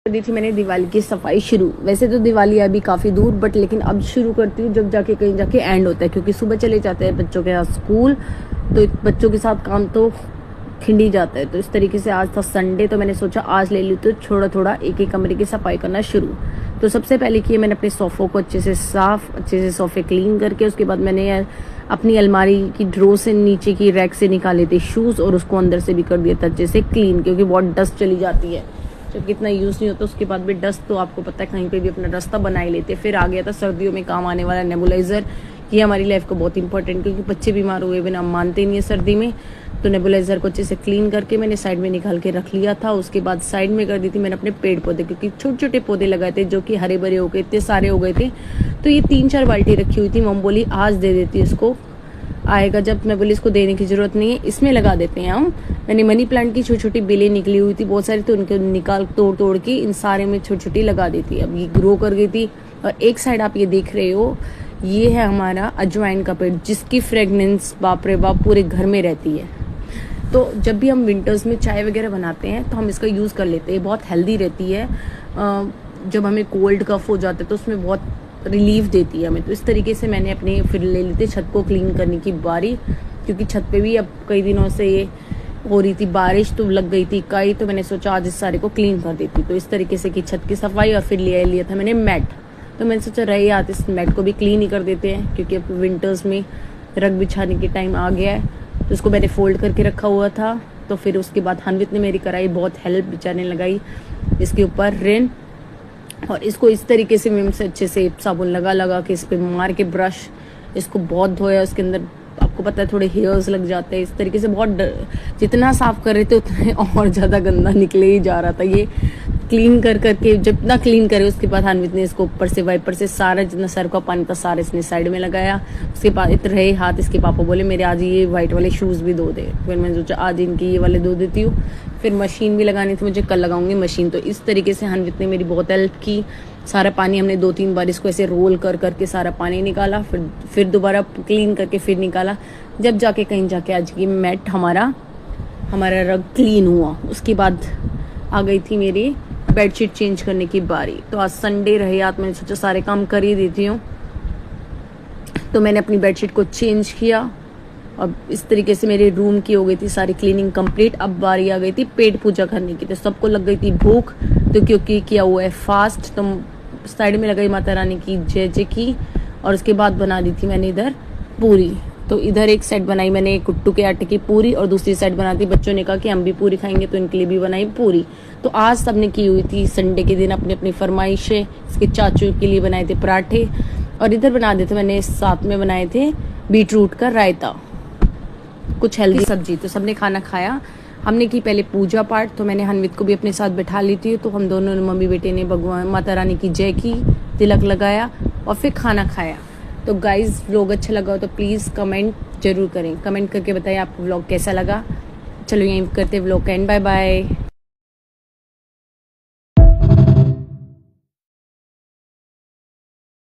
कर दी थी मैंने दिवाली की सफाई शुरू। वैसे तो दिवाली अभी काफ़ी दूर, बट लेकिन अब शुरू करती हूँ जब जाके कहीं जाके एंड होता है, क्योंकि सुबह चले जाते हैं बच्चों के साथ स्कूल, तो बच्चों के साथ काम तो खिंडी जाता है। तो इस तरीके से आज था संडे, तो मैंने सोचा आज ले ली तो थोड़ा थोड़ा एक एक कमरे की सफाई करना शुरू। तो सबसे पहले किए मैंने अपने सोफ़ों को अच्छे से साफ, अच्छे से सोफ़े क्लीन करके, उसके बाद मैंने अपनी अलमारी की ड्रो से नीचे की रैक से निकाले थे शूज़ और उसको अंदर से भी कर दिया था अच्छे से क्लीन, क्योंकि बहुत डस्ट चली जाती है जब कितना यूज़ नहीं होता। उसके बाद भी डस्ट तो आपको पता है कहीं पे भी अपना रास्ता बना ही लेते। फिर आ गया था सर्दियों में काम आने वाला नेबुलाइज़र। ये हमारी लाइफ को बहुत इंपॉर्टेंट, क्योंकि बच्चे बीमार हुए बिना मानते नहीं है सर्दी में। तो नेबुलाइज़र को अच्छे से क्लीन करके मैंने साइड में निकाल के रख लिया था। उसके बाद साइड में कर दी थी मैंने अपने पेड़ पौधे, क्योंकि छोटे छोटे पौधे लगाए थे जो कि हरे भरे हो गए, इतने सारे हो गए थे। तो ये 3-4 बाल्टी रखी हुई थी, मम बोली आज दे देती इसको, आएगा जब। मैं बोली इसको देने की ज़रूरत नहीं है, इसमें लगा देते हैं हम। मैंने मनी प्लांट की छोटी छोटी बेलें निकली हुई थी बहुत सारी, तो उनको निकाल तोड़ तोड़ के इन सारे में छोटी छोटी लगा दी थी। अब ये ग्रो कर गई थी। और एक साइड आप ये देख रहे हो, ये है हमारा अजवाइन का पेड़, जिसकी फ्रेगनेंस बाप रे बाप पूरे घर में रहती है। तो जब भी हम विंटर्स में चाय वगैरह बनाते हैं तो हम इसका यूज़ कर लेते हैं, बहुत हेल्दी रहती है। जब हमें कोल्ड कफ हो जाता है तो उसमें बहुत रिलीफ देती है हमें। तो इस तरीके से मैंने अपने फिर ले लेते छत को क्लीन करने की बारी, क्योंकि छत पे भी अब कई दिनों से ये हो रही थी बारिश, तो लग गई थी काई, तो मैंने सोचा आज इस सारे को क्लीन कर देती। तो इस तरीके से की छत की सफाई। और फिर लिया था मैंने मैट, तो मैंने सोचा रही आज इस मैट को भी क्लीन ही कर देते हैं, क्योंकि अब विंटर्स में रग बिछाने के टाइम आ गया है। तो उसको मैंने फोल्ड करके रखा हुआ था। तो फिर उसके बाद हनवित ने मेरी कराई, बहुत हेल्प बेचारे लगाई इसके ऊपर रिन। और इसको इस तरीके से विम से अच्छे से साबुन लगा के इस पे मार के ब्रश इसको बहुत धोया। उसके अंदर आपको पता है थोड़े हेयर्स लग जाते हैं, इस तरीके से बहुत जितना साफ कर रहे थे उतना और ज़्यादा गंदा निकले ही जा रहा था। ये क्लीन कर करके जितना क्लीन करे, उसके बाद हनवित ने इसको ऊपर से वाइपर से सारा जितना सर का पानी था सारा इसने साइड में लगाया। उसके बाद इतने रहे हाथ, इसके पापा बोले मेरे आज ये वाइट वाले शूज़ भी धो दे। फिर मैंने सोचा आज इनकी ये वाले धो देती हूँ। फिर मशीन भी लगानी थी मुझे, कल लगाऊंगी मशीन। तो इस तरीके से हनवित ने मेरी बहुत हेल्प की। सारा पानी हमने 2-3 बार इसको ऐसे रोल कर करके सारा पानी निकाला, फिर दोबारा क्लीन करके फिर निकाला, जब जाके कहीं जाके आज की मैट हमारा रग क्लीन हुआ। उसके बाद आ गई थी मेरी बेडशीट चेंज करने की बारी। तो आज संडे रहे, आज मैंने सोचा सारे काम कर ही देती हूँ। तो मैंने अपनी बेडशीट को चेंज किया। अब इस तरीके से मेरे रूम की हो गई थी सारी क्लीनिंग कंप्लीट। अब बारी आ गई थी पेट पूजा करने की। तो सबको लग गई थी भूख, तो क्योंकि किया हुआ है फास्ट, तो साइड में लगाई माता रानी की जय जय की। और उसके बाद बना दी थी मैंने इधर पूरी। तो इधर एक साइड बनाई मैंने कुट्टू के आटे की पूरी, और दूसरी साइड बना दी, बच्चों ने कहा कि हम भी पूरी खाएंगे तो इनके लिए भी बनाई पूरी। तो आज सबने की हुई थी संडे के दिन अपनी अपनी फरमाइशें। इसके चाचू के लिए बनाए थे पराठे, और इधर बना देते मैंने साथ में बनाए थे बीटरूट का रायता, कुछ हेल्दी सब्जी। तो सबने खाना खाया। हमने की पहले पूजा पाठ, तो मैंने हनवित को भी अपने साथ बैठा ली थी। तो हम दोनों मम्मी बेटे ने भगवान माता रानी की जय की, तिलक लगाया और फिर खाना खाया। तो गाइज व्लॉग अच्छा लगा हो तो प्लीज़ कमेंट जरूर करें, कमेंट करके बताइए आपको व्लॉग कैसा लगा। चलो यहीं करते व्लॉग का एंड, बाय बाय।